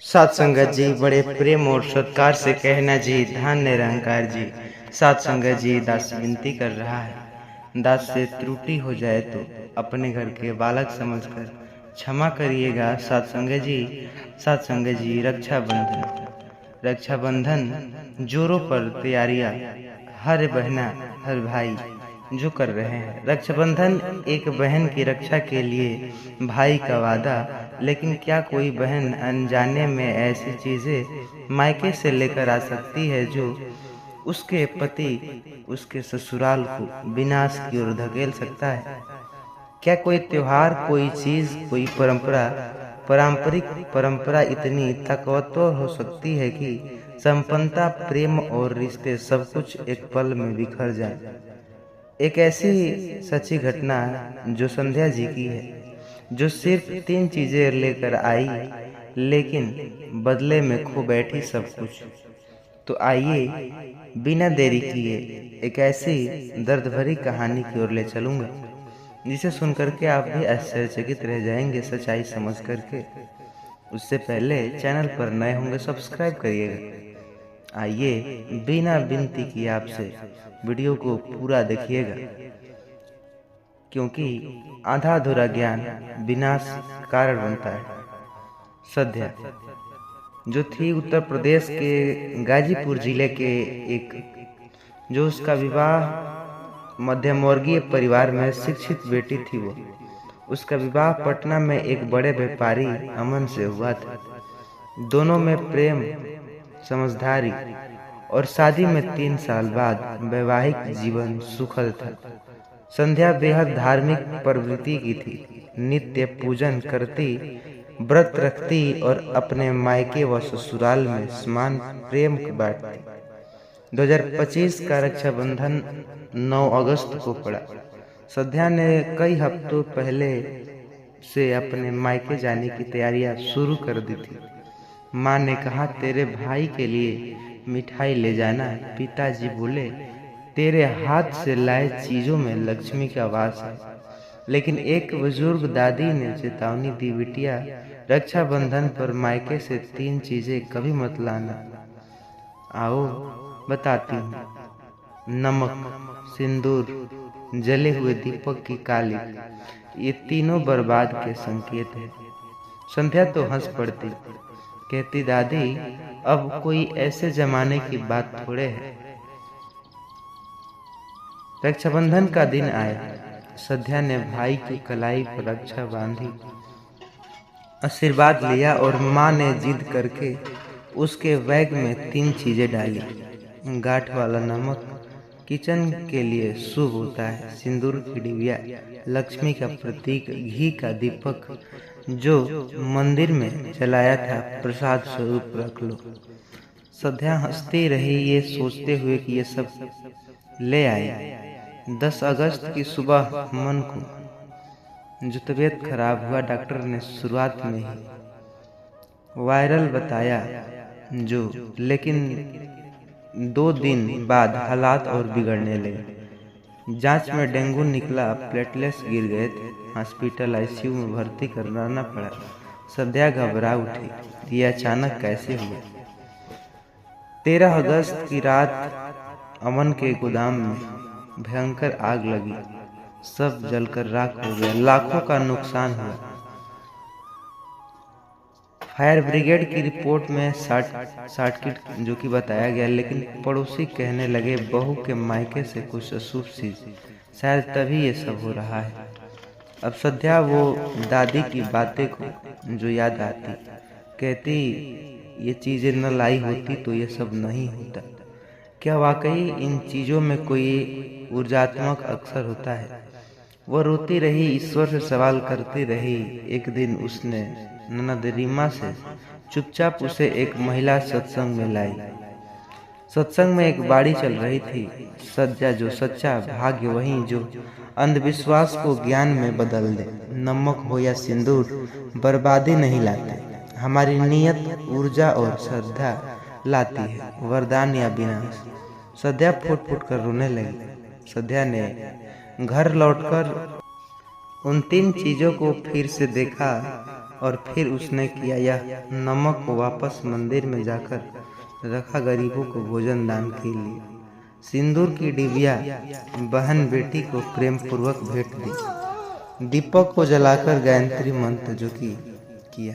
सात संगत जी, बड़े प्रेम और सत्कार से कहना जी, धान्य निरंकार जी। सात संगत जी, दास विनती कर रहा है। दास से त्रुटि हो जाए तो अपने घर के बालक समझकर क्षमा करिएगा। सात संगत जी, सात संगत जी, रक्षाबंधन जोरों पर तैयारियां हर बहना हर भाई जो कर रहे हैं। रक्षाबंधन एक बहन की रक्षा के लिए भाई का वादा, लेकिन क्या कोई बहन अनजाने में ऐसी चीजें मायके से लेकर आ सकती है जो उसके पति उसके ससुराल को विनाश की ओर धकेल सकता है? क्या कोई त्योहार, कोई चीज, कोई पारंपरिक परंपरा इतनी ताकतवर हो सकती है कि संपन्नता, प्रेम और रिश्ते सब कुछ एक पल में बिखर जाए? एक ऐसी सच्ची घटना जो संध्या जी की है, जो सिर्फ 3 चीजें लेकर आई, लेकिन बदले में खो बैठी सब कुछ। तो आइए बिना देरी किए एक ऐसी दर्द भरी कहानी की ओर ले चलूंगा, जिसे सुनकर के आप भी आश्चर्यचकित रह जाएंगे सच्चाई समझ करके। उससे पहले चैनल पर नए होंगे सब्सक्राइब करिएगा। आइए बिना विनती किए आपसे वीडियो को पूरा देखिएगा, क्योंकि आधा अधूरा ज्ञान विनाश कारण बनता है। संध्या जो थी उत्तर प्रदेश के गाजीपुर जिले के एक, जो उसका विवाह मध्यमवर्गीय परिवार में शिक्षित बेटी थी। वो उसका विवाह पटना में एक बड़े व्यापारी अमन से हुआ था। दोनों में प्रेम, समझदारी और शादी में 3 साल बाद वैवाहिक जीवन सुखद था। संध्या बेहद धार्मिक प्रवृत्ति की थी। नित्य पूजन करती, व्रत रखती और अपने मायके व ससुराल में समान प्रेम बांटती। 2025 का रक्षाबंधन 9 अगस्त को पड़ा। संध्या ने कई हफ्तों पहले से अपने मायके जाने की तैयारियां शुरू कर दी थी। माँ ने कहा, तेरे भाई के लिए मिठाई ले जाना। पिताजी बोले, तेरे हाथ से लाए चीजों में लक्ष्मी का वास है। लेकिन एक बुजुर्ग दादी ने चेतावनी दी, बिटिया, रक्षाबंधन पर मायके से 3 चीजें कभी मत लाना। आओ बताती हूँ। नमक, सिंदूर, जले हुए दीपक की काली, ये तीनों बर्बाद के संकेत है। संध्या तो हंस पड़ती, कहती, दादी, अब कोई ऐसे जमाने की बात थोड़े है। रक्षाबंधन का दिन आया। संध्या ने भाई की कलाई पर रक्षा बांधी, आशीर्वाद लिया और माँ ने जिद करके उसके बैग में 3 चीजें डाली। गांठ वाला नमक किचन के लिए शुभ होता है, सिंदूर की डिबिया लक्ष्मी का प्रतीक, घी का दीपक जो मंदिर में जलाया था प्रसाद स्वरूप रख लो। संध्या हंसती रही, ये सोचते हुए कि ये सब ले आई। 10 अगस्त की सुबह मन को जो तबीयत खराब हुआ, डॉक्टर ने शुरुआत में ही वायरल बताया, लेकिन 2 दिन बाद हालात और बिगड़ने लगे। जांच में डेंगू निकला, प्लेटलेट्स गिर गए थे। हॉस्पिटल आईसीयू में भर्ती कराना पड़ा। संध्या घबरा उठी, ये अचानक कैसे हुआ? 13 अगस्त की रात अमन के गोदाम में भयंकर आग लगी। सब जलकर राख हो गया, लाखों का नुकसान हुआ। फायर ब्रिगेड की रिपोर्ट में शॉर्ट सर्किट जो कि बताया गया, लेकिन पड़ोसी कहने लगे बहू के मायके से कुछ अशुभ चीज, शायद तभी ये सब हो रहा है। अब संध्या वो दादी की बातें को जो याद आती, कहती, ये चीजें न लाई होती तो ये सब नहीं होता। क्या वाकई इन चीजों में कोई ऊर्जात्मक अक्सर होता है? वह रोती रही, ईश्वर से सवाल करती रही। एक दिन उसने ननद रीमा से चुपचाप उसे एक महिला सत्संग में लाई। सत्संग में एक बाड़ी चल रही थी। सज्जा जो सच्चा भाग्य, वही जो अंधविश्वास को ज्ञान में बदल दे। नमक हो या सिंदूर बर्बादी नहीं लाते, हमारी नियत, ऊर्जा और श्रद्धा लाती है वरदान या विनाश। संध्या फुट फुट कर रोने लगी। संध्या ने घर लौटकर उन 3 चीजों को फिर से देखा और फिर उसने किया यह नमक को वापस मंदिर में जाकर रखा, गरीबों को भोजन दान के लिए। सिंदूर की डिबिया बहन बेटी को प्रेम पूर्वक भेंट दी। दीपक को जलाकर गायत्री मंत्र जो किया।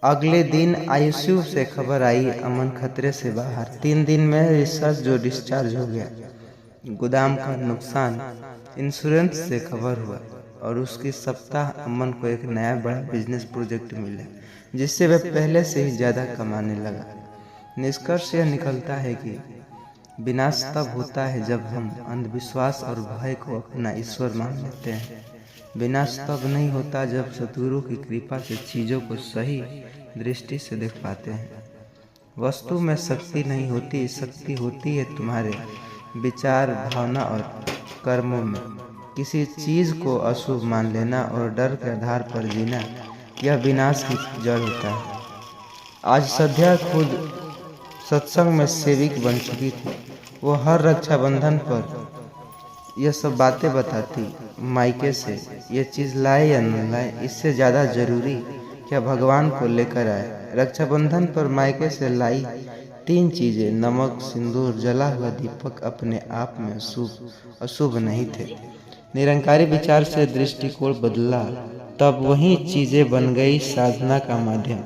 अगले दिन आईसीयू से खबर आई, अमन खतरे से बाहर। 3 दिन में रिसर्च जो डिस्चार्ज हो गया। गोदाम का नुकसान इंश्योरेंस से कवर हुआ और उसकी सप्ताह अमन को एक नया बड़ा बिजनेस प्रोजेक्ट मिला, जिससे वह पहले से ही ज़्यादा कमाने लगा। निष्कर्ष यह निकलता है कि विनाश तब होता है जब हम अंधविश्वास और भय को अपना ईश्वर मान लेते हैं। विनाश तब नहीं होता जब सतगुरु की कृपा से चीज़ों को सही दृष्टि से देख पाते हैं। वस्तु में शक्ति नहीं होती, शक्ति होती है तुम्हारे विचार, भावना और कर्मों में। किसी चीज़ को अशुभ मान लेना और डर के आधार पर जीना, यह विनाश की जड़ होता है। आज सध्या खुद सत्संग में सेविक बन चुकी थी। वो हर रक्षाबंधन पर यह सब बातें बताती, मायके से ये चीज़ लाए या न लाए, इससे ज़्यादा जरूरी क्या भगवान को लेकर आए। रक्षाबंधन पर मायके से लाई 3 चीज़ें, नमक, सिंदूर, जला हुआ दीपक, अपने आप में शुभ अशुभ नहीं थे। निरंकारी विचार से दृष्टिकोण बदला, तब वही चीज़ें बन गई साधना का माध्यम।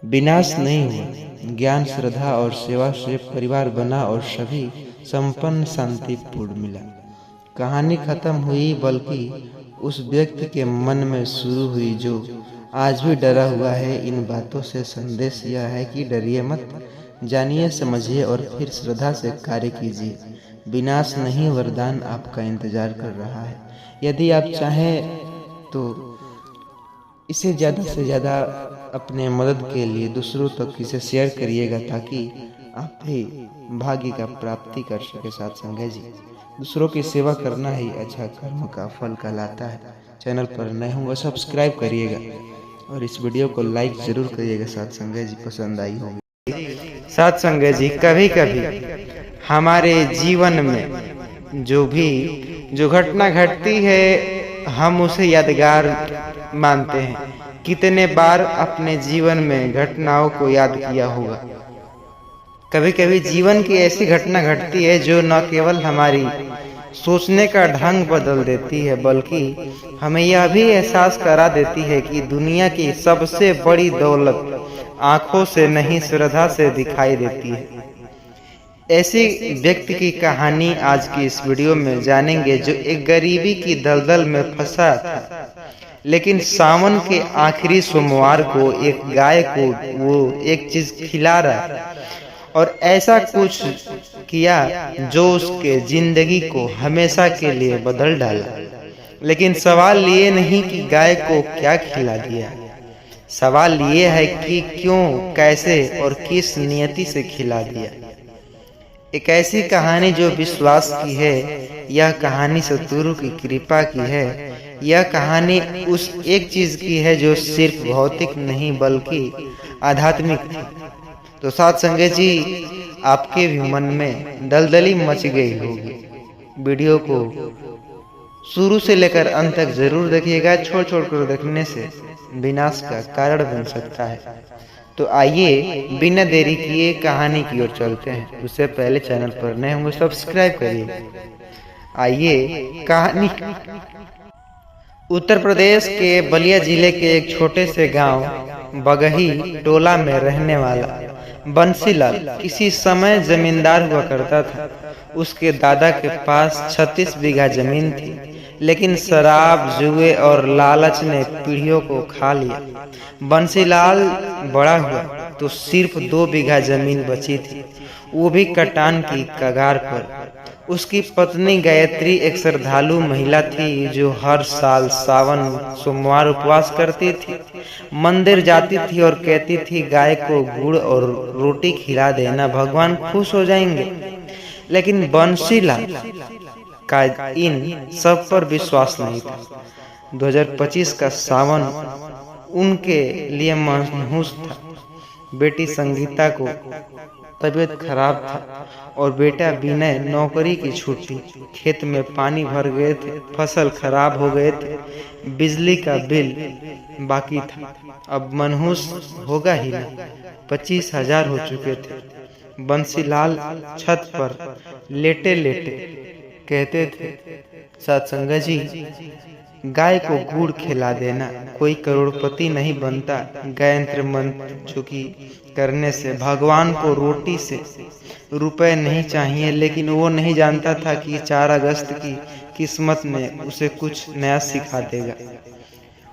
विनाश नहीं हुआ, ज्ञान, श्रद्धा और सेवा से परिवार बना और सभी संपन्न, शांतिपूर्ण मिला। कहानी खत्म हुई, बल्कि उस व्यक्ति के मन में शुरू हुई जो आज भी डरा हुआ है। इन बातों से संदेश यह है कि डरिए मत, जानिए, समझिए और फिर श्रद्धा से कार्य कीजिए। विनाश नहीं, वरदान आपका इंतजार कर रहा है। यदि आप चाहें तो इसे ज़्यादा से ज़्यादा अपने मदद के लिए दूसरों तक इसे शेयर करिएगा, ताकि आप भी भाग्य का प्राप्ति कर सके। साथ संगत जी, दूसरों की सेवा करना ही अच्छा कर्म का फल कहलाता है। चैनल पर नए होंगे सब्सक्राइब करिएगा और इस वीडियो को लाइक जरूर करिएगा। साथ संगत जी, पसंद आई होगी। साथ संगत जी, कभी कभी हमारे जीवन में जो घटना घटती है, हम उसे यादगार मानते हैं। कितने बार अपने जीवन में घटनाओं को याद किया होगा। कभी कभी जीवन की ऐसी घटना घटती है जो न केवल हमारी सोचने का ढंग बदल देती है, बल्कि हमें यह भी एहसास करा देती है कि दुनिया की सबसे बड़ी दौलत आंखों से नहीं, श्रद्धा से दिखाई देती है। ऐसी व्यक्ति की कहानी आज की इस वीडियो में जानेंगे, जो एक गरीबी की दलदल में फंसा था, लेकिन सावन के आखिरी सोमवार को एक गाय को वो एक चीज खिला रहा और ऐसा कुछ किया जो उसके जिंदगी को हमेशा के लिए बदल डाला। लेकिन सवाल ये नहीं कि गाय को क्या खिला दिया, सवाल ये है कि क्यों, कैसे और किस नियति से खिला दिया। एक ऐसी कहानी जो विश्वास की है, यह कहानी सतगुरु की कृपा की है। यह कहानी उस एक चीज की है जो सिर्फ भौतिक नहीं बल्कि आध्यात्मिक थी। तो साथ संगत जी, आपके भी मन में दलदली मच गई होगी। वीडियो को शुरू से लेकर अंत तक जरूर देखिएगा। छोड़ कर देखने से विनाश का कारण बन सकता है। तो आइए बिना देरी किए कहानी की ओर चलते हैं। उससे पहले चैनल पर नए होंगे सब्सक्राइब करिए। आइए कहानी। उत्तर प्रदेश के बलिया जिले के एक छोटे से गांव बगही टोला में रहने वाला बंसीलाल किसी समय जमींदार हुआ करता था। उसके दादा के पास 36 बीघा जमीन थी, लेकिन शराब, जुए और लालच ने पीढ़ियों को खा लिया। बंसीलाल बड़ा हुआ तो सिर्फ 2 बीघा जमीन बची थी, वो भी कटान की कगार पर। उसकी पत्नी गायत्री एक श्रद्धालु महिला थी जो हर साल सावन सोमवार उपवास करती थी, मंदिर जाती थी और कहती थी गाय को गुड़ और रोटी खिला देना, भगवान खुश हो जाएंगे। लेकिन बंसीलाल का इन सब पर विश्वास नहीं था। 2025 का सावन उनके लिए मनहूस था। बेटी संगीता को तबीयत खराब था और बेटा विनय नौकरी की छुट्टी। खेत में पानी भर गए थे, फसल खराब हो गए थे, बिजली का बिल बाकी था। अब मनहूस होगा ही ना। 25,000 हो चुके थे। बंसीलाल छत पर लेटे लेटे कहते थे, सत्संग जी, गाय को गुड़ खिला देना, कोई करोड़पति नहीं बनता गायत्री मंत्र जो कि करने से। भगवान को रोटी से रुपए नहीं चाहिए, लेकिन वो नहीं जानता था कि 4 अगस्त की किस्मत ने उसे कुछ नया सिखा देगा।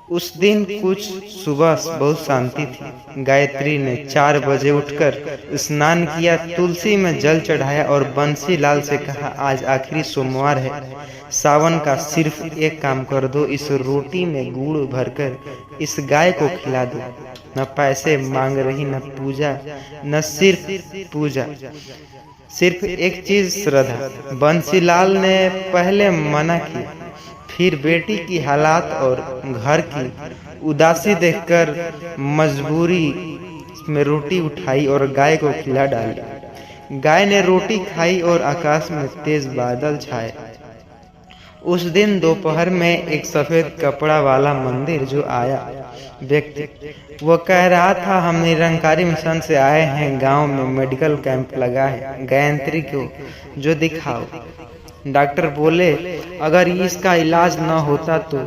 उस दिन कुछ सुबह बहुत शांति थी। गायत्री ने 4 बजे उठकर स्नान किया, तुलसी में जल चढ़ाया और बंसीलाल से कहा, आज आखिरी सोमवार है, सावन का सिर्फ एक काम कर दो, इस रोटी में गुड़ भरकर इस गाय को खिला दो। न पैसे मांग रही, न पूजा, न सिर्फ पूजा, सिर्फ एक चीज, श्रद्धा। बंसीलाल ने पहले मना किया, फिर बेटी की हालात और घर की उदासी देखकर मजबूरी में रोटी उठाई और गाय को खिला डाली। गाय ने रोटी खाई और आकाश में तेज बादल छाए। उस दिन दोपहर में एक सफेद कपड़ा वाला मंदिर जो आया व्यक्ति, वो कह रहा था, हम निरंकारी मिशन से आए हैं, गांव में मेडिकल कैंप लगा है, गायत्री को जो दिखाओ। डॉक्टर बोले, अगर इसका इलाज न होता तो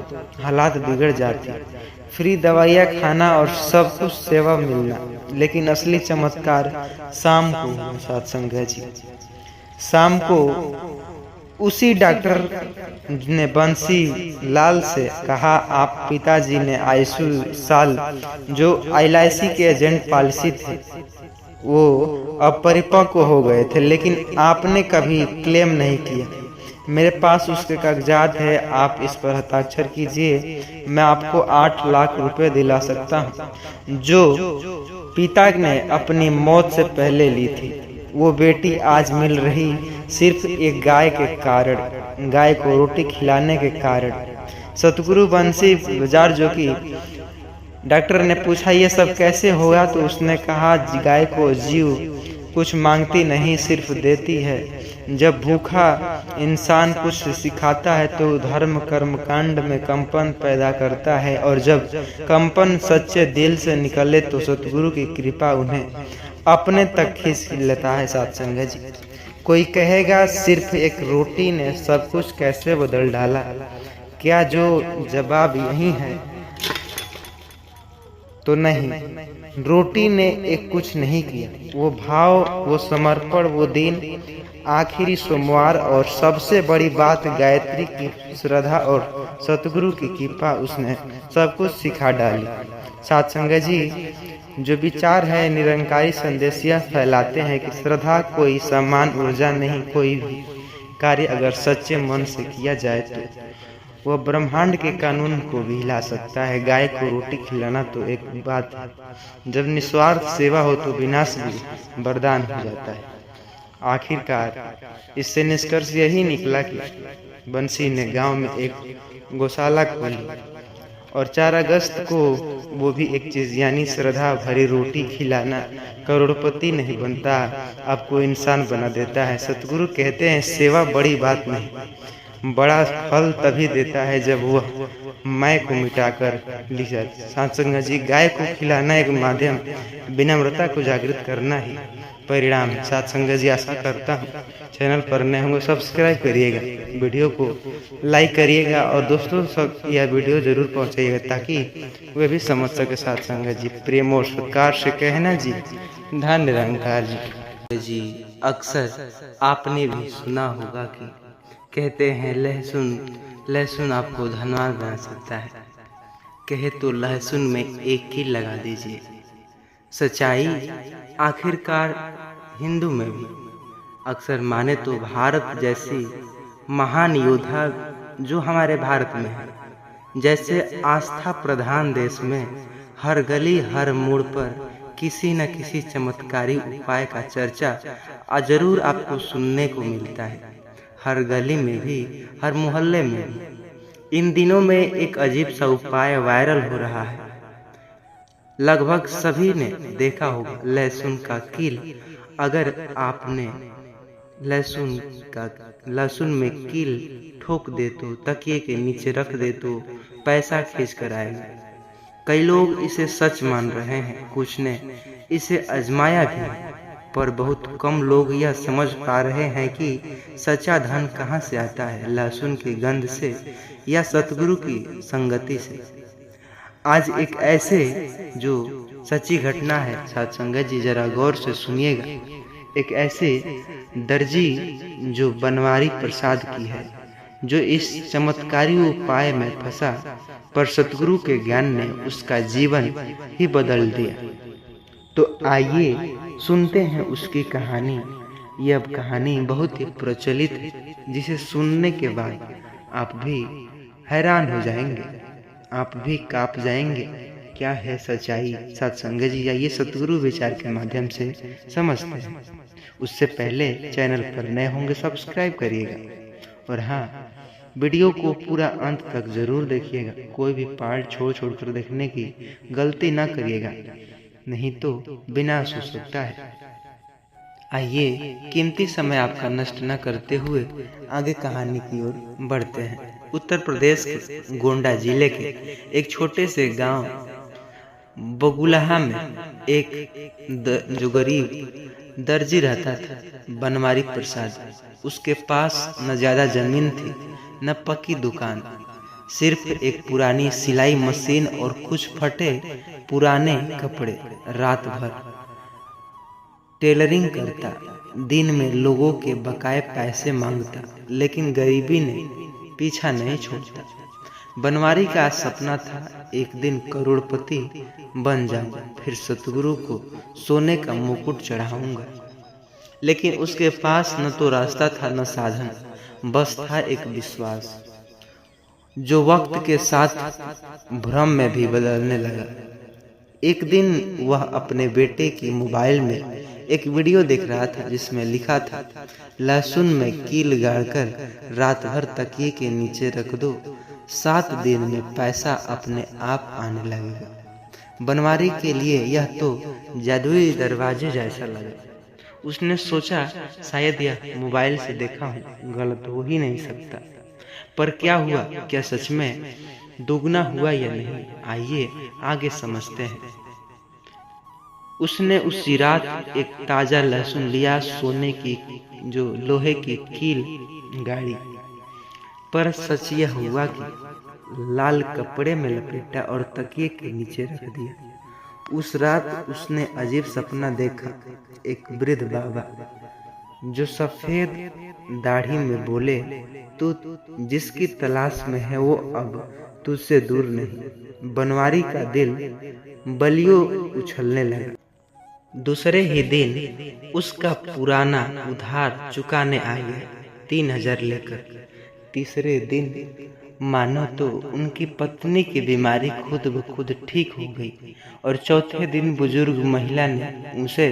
हालात बिगड़ जाती, फ्री दवाइयाँ खाना और सब कुछ सेवा मिलना। लेकिन असली चमत्कार शाम को, सत्संग जी, शाम को उसी डॉक्टर ने बंसी लाल से कहा, आप पिताजी ने 250 साल जो LIC के एजेंट पॉलिसी थे वो अपरिपक्व हो गए थे, लेकिन आपने कभी क्लेम नहीं किया। मेरे पास उसके कागजात है, आप इस पर हस्ताक्षर कीजिए, मैं आपको 8 लाख रुपए दिला सकता हूँ, जो पिता ने अपनी मौत से पहले ली थी। वो बेटी आज मिल रही सिर्फ एक गाय के कारण, गाय को रोटी खिलाने के कारण। सतगुरु बंसी बाजार जो कि डॉक्टर ने पूछा, ये सब कैसे होगा? तो उसने कहा, गाय को जीव कुछ मांगती नहीं, सिर्फ देती है। जब भूखा इंसान कुछ सिखाता है तो धर्म कर्म कांड में कंपन पैदा करता है, और जब कंपन सच्चे दिल से निकले तो सतगुरु की कृपा उन्हें अपने तक खींच लेता है। सत्संग जी, कोई कहेगा सिर्फ एक रोटी ने सब कुछ कैसे बदल डाला? क्या जो जवाब यही है? तो नहीं, रोटी ने एक कुछ नहीं किया। वो भाव, वो समर्पण, वो दिन, आखिरी सोमवार, और सबसे बड़ी बात गायत्री की श्रद्धा और सतगुरु की कृपा, उसने सब कुछ सिखा डाली। सत्संग जी, जो विचार है निरंकारी संदेशिया फैलाते हैं कि श्रद्धा कोई समान ऊर्जा नहीं, कोई भी कार्य अगर सच्चे मन से किया जाए तो वह ब्रह्मांड के कानून को भी हिला सकता है। गाय को रोटी खिलाना तो एक बात है, जब निस्वार्थ सेवा हो तो विनाश भी वरदान हो जाता है। आखिरकार इससे निष्कर्ष यही निकला कि बंसी ने गांव में एक गौशाला खोली और 4 अगस्त को वो भी एक चीज, यानी श्रद्धा भरी रोटी खिलाना। करोड़पति नहीं बनता, आपको इंसान बना देता है। सतगुरु कहते हैं, सेवा बड़ी बात नहीं, बड़ा फल तभी देता है जब वह मैं को मिटाकर ली जाती। सत्संग जी, गाय को खिलाना एक माध्यम, विनम्रता को जागृत करना ही परिणाम है। सत्संग जी, आशा करता हूँ चैनल पर नए होंगे सब्सक्राइब करिएगा, वीडियो को लाइक करिएगा और दोस्तों तक यह वीडियो जरूर पहुँचाइएगा ताकि वे भी समझ सके। सत्संग जी, प्रेम और सत्कार से कहना जी, धन्य निरंकार जी। अक्सर आपने भी सुना होगा कि कहते हैं, लहसुन आपको धनवान बना सकता है। कहे तो लहसुन में एक कील लगा दीजिए। सच्चाई आखिरकार हिंदू में भी अक्सर माने तो भारत जैसी महान योद्धा जो हमारे भारत में है, जैसे आस्था प्रधान देश में हर गली हर मोड़ पर किसी न किसी चमत्कारी उपाय का चर्चा जरूर आपको सुनने को मिलता है। हर गली में भी, हर मोहल्ले में भी इन दिनों में एक अजीब सा उपाय वायरल हो रहा है। लगभग सभी ने देखा होगा लहसुन का कील। अगर आपने लहसुन में कील ठोक दे तो तकिए के नीचे रख दे तो पैसा खींच कर आएगा। कई लोग इसे सच मान रहे हैं, कुछ ने इसे आजमाया भी, पर बहुत कम लोग यह समझ पा रहे हैं कि सच्चा धन कहाँ से आता है, लहसुन की गंध से या सतगुरु की संगति से। आज एक ऐसे जो सच्ची घटना है साथ संगत जी, जरा गौर से सुनिएगा। एक ऐसे दर्जी जो बनवारी प्रसाद की है, जो इस चमत्कारी उपाय में फंसा, पर सतगुरु के ज्ञान ने उसका जीवन ही बदल दिया। तो आइए सुनते हैं उसकी कहानी। यह कहानी बहुत ही प्रचलित है, जिसे सुनने के बाद आप भी हैरान हो जाएंगे, आप भी कांप जाएंगे। क्या है सच्चाई सत्संग जी, आइए सतगुरु विचार के माध्यम से समझते हैं। उससे पहले चैनल पर नए होंगे सब्सक्राइब करिएगा, और हाँ, वीडियो को पूरा अंत तक जरूर देखिएगा। कोई भी पार्ट छोड़ देखने की गलती ना करिएगा, नहीं तो विनाश हो सकता है। आइए कीमती समय आपका नष्ट न करते हुए आगे कहानी की ओर बढ़ते हैं। उत्तर प्रदेश के गोंडा जिले के एक छोटे से गांव बगुलाहा में एक जो गरीब दर्जी रहता था, बनवारी प्रसाद। उसके पास न ज्यादा जमीन थी, न पक्की दुकान, सिर्फ एक पुरानी सिलाई मशीन और कुछ फटे पुराने कपड़े। रात भर टेलरिंग करता, दिन में लोगों के बकाए पैसे मांगता, लेकिन गरीबी ने पीछा नहीं छोड़ता। बनवारी का सपना था एक दिन करोड़पति बन जाऊंगा, फिर सतगुरु को सोने का मुकुट चढ़ाऊंगा। लेकिन उसके पास न तो रास्ता था न साधन, बस था एक विश्वास, जो वक्त के साथ भ्रम में भी बदलने लगा। एक दिन वह अपने बेटे की मोबाइल में एक वीडियो देख रहा था, जिसमें लिखा था, लहसुन में कील गाड़कर रात भर तकिए के नीचे रख दो, 7 दिन में पैसा अपने आप आने लगेगा। बनवारी के लिए यह तो जादुई दरवाजे जैसा लगा। उसने सोचा, शायद यह मोबाइल से देखा हूँ, गलत हो ही नहीं सकता। पर क्या हुआ? क्या सच में दोगुना हुआ या नहीं? आइए आगे समझते हैं। उसने उसी रात एक ताजा लहसुन लिया, सोने की जो लोहे की कील गाड़ी, पर सच यह हुआ कि लाल कपड़े में लपेटा और तकिए के नीचे रख दिया। उस रात उसने अजीब सपना देखा। एक वृद्ध बाबा जो सफेद दाढ़ी में बोले, तू जिसकी तलाश में है वो अब तुझसे दूर नहीं। बनवारी का दिल बलियों उछलने लगा। दूसरे ही दिन उसका पुराना उधार चुकाने आ गया, 3000 लेकर। तीसरे दिन मानो तो उनकी पत्नी की बीमारी खुद ब खुद ठीक हो गई, और चौथे दिन बुजुर्ग महिला ने उसे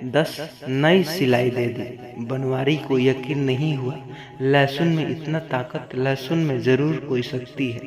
10 नई सिलाई दे दी। बनवारी को यकीन नहीं हुआ, लहसुन में इतना ताकत, लहसुन में जरूर कोई शक्ति है।